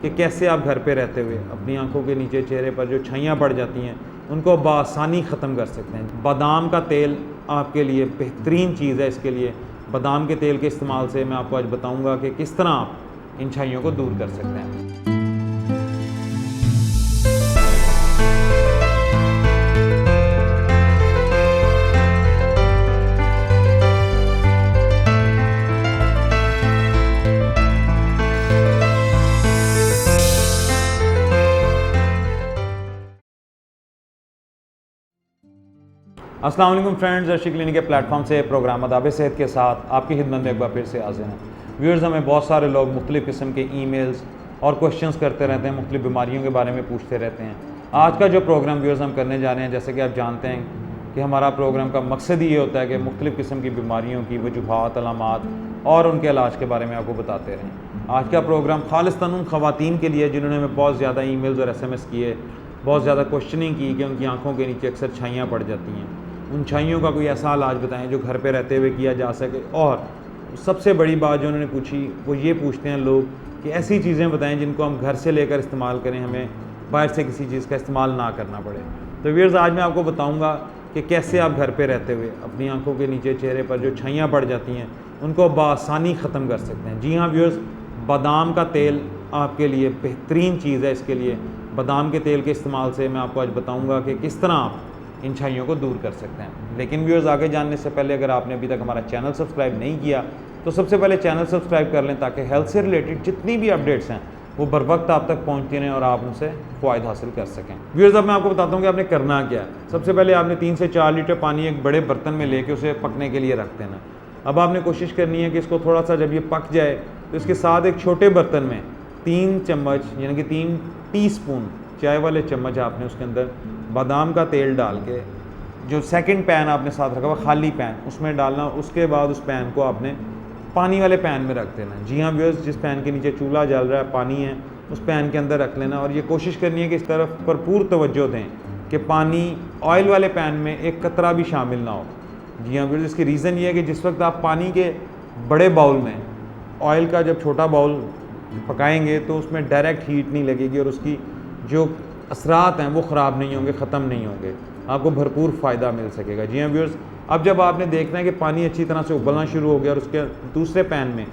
कि कैसे आप घर पे रहते हुए अपनी आंखों के नीचे चेहरे पर जो छाइयाँ पड़ जाती हैं उनको बआसानी ख़त्म कर सकते हैं। बादाम का तेल आपके लिए बेहतरीन चीज़ है। इसके लिए बादाम के तेल के इस्तेमाल से मैं आपको आज बताऊंगा कि किस तरह आप इन छाइयों को दूर कर सकते हैं। अस्सलाम वालेकुम फ्रेंड्स, अर्शी क्लिनिक के प्लेटफॉर्म से प्रोग्राम आदाब सेहत के साथ आपकी खिदमत में एक बार फिर से हाजिर हैं। व्यूअर्स, हमें बहुत सारे लोग मुख्तलिफ़ किस्म के ईमेल्स और क्वेश्चंस करते रहते हैं, मुख्तलिफ़ बीमारियों के बारे में पूछते रहते हैं। आज का जो प्रोग्राम व्यूअर्स हम करने जा रहे हैं, जैसे कि आप जानते हैं कि हमारा प्रोग्राम का मकसद ये होता है कि मुख्तलिफ़ किस्म की बीमारियों की वजूहात, अलामात और उनके इलाज के बारे में आपको बताते रहें। आज का प्रोग्राम खालिस्तान उन ख़वातीन के लिए जिन्होंने हमें बहुत ज़्यादा ईमेल्स और SMS किए, बहुत ज़्यादा क्वेश्चनिंग की कि उनकी आँखों के नीचे अक्सर छाइयाँ पड़ जाती हैं। उन छाइयों का कोई ऐसा इलाज बताएं जो घर पे रहते हुए किया जा सके। और सबसे बड़ी बात जो उन्होंने पूछी वो ये पूछते हैं लोग कि ऐसी चीज़ें बताएं जिनको हम घर से लेकर इस्तेमाल करें, हमें बाहर से किसी चीज़ का इस्तेमाल ना करना पड़े। तो व्यूअर्स, आज मैं आपको बताऊंगा कि कैसे आप घर पे रहते हुए अपनी आंखों के नीचे चेहरे पर जो छाइयाँ पड़ जाती हैं उनको बआसानी ख़त्म कर सकते हैं। जी हाँ व्यूअर्स, बादाम का तेल आपके लिए बेहतरीन चीज़ है। इसके लिए बादाम के तेल के इस्तेमाल से मैं आपको आज बताऊँगा कि किस तरह आप इन छाइयों को दूर कर सकते हैं। लेकिन व्यूअर्स, आगे जानने से पहले अगर आपने अभी तक हमारा चैनल सब्सक्राइब नहीं किया तो सबसे पहले चैनल सब्सक्राइब कर लें, ताकि हेल्थ से रिलेटेड जितनी भी अपडेट्स हैं वो बर वक्त आप तक पहुँचती रहें और आप उनसे फ़ायदा हासिल कर सकें। व्यूअर्स, अब मैं आपको बताता हूँ कि आपने करना क्या है। सबसे पहले आपने 3 से 4 लीटर पानी एक बड़े बर्तन में लेके उसे पकने के लिए रख देना। अब आपने कोशिश करनी है कि इसको थोड़ा सा जब ये पक जाए तो इसके साथ एक छोटे बर्तन में 3 चम्मच यानी कि 3 टीस्पून चाय वाले चम्मच आपने उसके अंदर बादाम का तेल डाल के, जो सेकंड पैन आपने साथ रखा हुआ खाली पैन, उसमें डालना। उसके बाद उस पैन को आपने पानी वाले पैन में रख देना। जी हाँ व्यूअर्स, जिस पैन के नीचे चूल्हा जल रहा है, पानी है, उस पैन के अंदर रख लेना। और ये कोशिश करनी है कि इस तरफ भरपूर तवज्जो दें कि पानी ऑयल वाले पैन में एक कतरा भी शामिल ना हो। जी हाँ व्यूअर्स, इसकी रीज़न ये है कि जिस वक्त आप पानी के बड़े बाउल में ऑयल का जब छोटा बाउल पकाएंगे तो उसमें डायरेक्ट हीट नहीं लगेगी और उसकी जो असरात हैं वो ख़राब नहीं होंगे, ख़त्म नहीं होंगे, आपको भरपूर फ़ायदा मिल सकेगा। जी हाँ व्यूअर्स, अब जब आपने देखना है कि पानी अच्छी तरह से उबलना शुरू हो गया और उसके दूसरे पैन में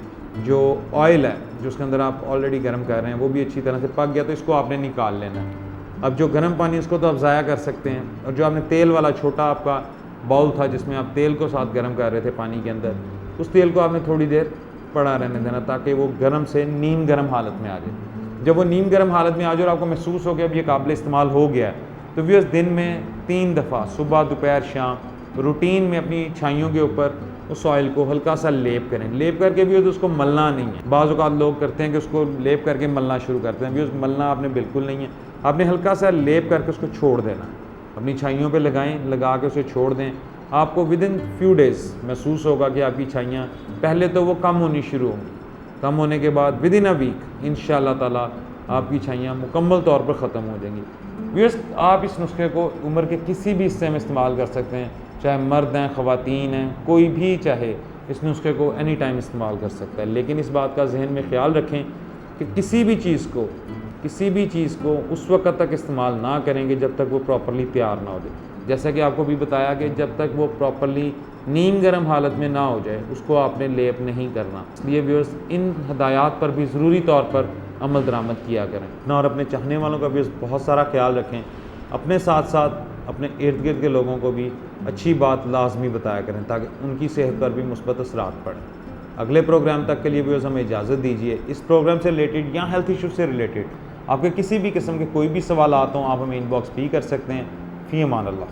जो ऑयल है जो उसके अंदर आप ऑलरेडी गर्म कर रहे हैं वो भी अच्छी तरह से पक गया, तो इसको आपने निकाल लेना है। अब जो गर्म पानी उसको तो आप ज़ाया कर सकते हैं, और जो आपने तेल वाला छोटा आपका बाउल था जिसमें आप तेल को साथ गर्म कर रहे थे पानी के अंदर, उस तेल को आपने थोड़ी देर पड़ा रहने देना ताकि वो गर्म से नीम गर्म हालत में आ जाए। जब वो नीम गर्म हालत में आ जाए और आपको महसूस हो गया अब ये काबिल इस्तेमाल हो गया है, तो व्यूअर्स दिन में 3 दफ़ा सुबह, दोपहर, शाम रूटीन में अपनी छाइयों के ऊपर उस ऑयल को हल्का सा लेप करें। लेप करके भी उसको मलना नहीं है। बाज़ औक़ात लोग करते हैं कि उसको लेप करके मलना शुरू करते हैं। व्यूअर्स, मलना आपने बिल्कुल नहीं है, आपने हल्का सा लेप करके उसको छोड़ देना। अपनी छाइयों पे लगाएं, लगा के उसे छोड़ दें। आपको विद इन फ्यू डेज़ महसूस होगा कि आपकी छाइयाँ पहले तो वो कम होनी शुरू होंगी, कम होने के बाद विद इन अ वीक इंशाअल्लाह ताला आपकी छाइयाँ मुकम्मल तौर पर ख़त्म हो जाएंगी। व्यूअर्स, आप इस नुस्खे को उम्र के किसी भी हिस्से में इस्तेमाल कर सकते हैं, चाहे मर्द हैं, ख़वातीन हैं, कोई भी चाहे इस नुस्खे को एनी टाइम इस्तेमाल कर सकता है। लेकिन इस बात का जहन में ख्याल रखें कि किसी भी चीज़ को उस वक्त तक इस्तेमाल ना करेंगे जब तक वो प्रॉपरली तैयार ना हो जाए। जैसा कि आपको भी बताया कि जब तक वो प्रॉपरली नीम गर्म हालत में ना हो जाए उसको आपने लेप नहीं करना। इसलिए व्यूअर्स, इन हदायत पर भी ज़रूरी तौर पर अमल दरामद किया करें ना, और अपने चाहने वालों का भी बहुत सारा ख्याल रखें। अपने साथ साथ अपने इर्द गिर्द के लोगों को भी अच्छी बात लाजमी बताया करें ताकि उनकी सेहत पर भी मुस्बत असरात पड़ें। अगले प्रोग्राम तक के लिए व्यूअर्स हमें इजाज़त दीजिए। इस प्रोग्राम से रिलेटेड या हेल्थ इशू से रिलेटेड आपके किसी भी किस्म के कोई भी सवाल हों आप हमें इनबॉक्स भी कर सकते हैं। फ़ी अमान अल्लाह।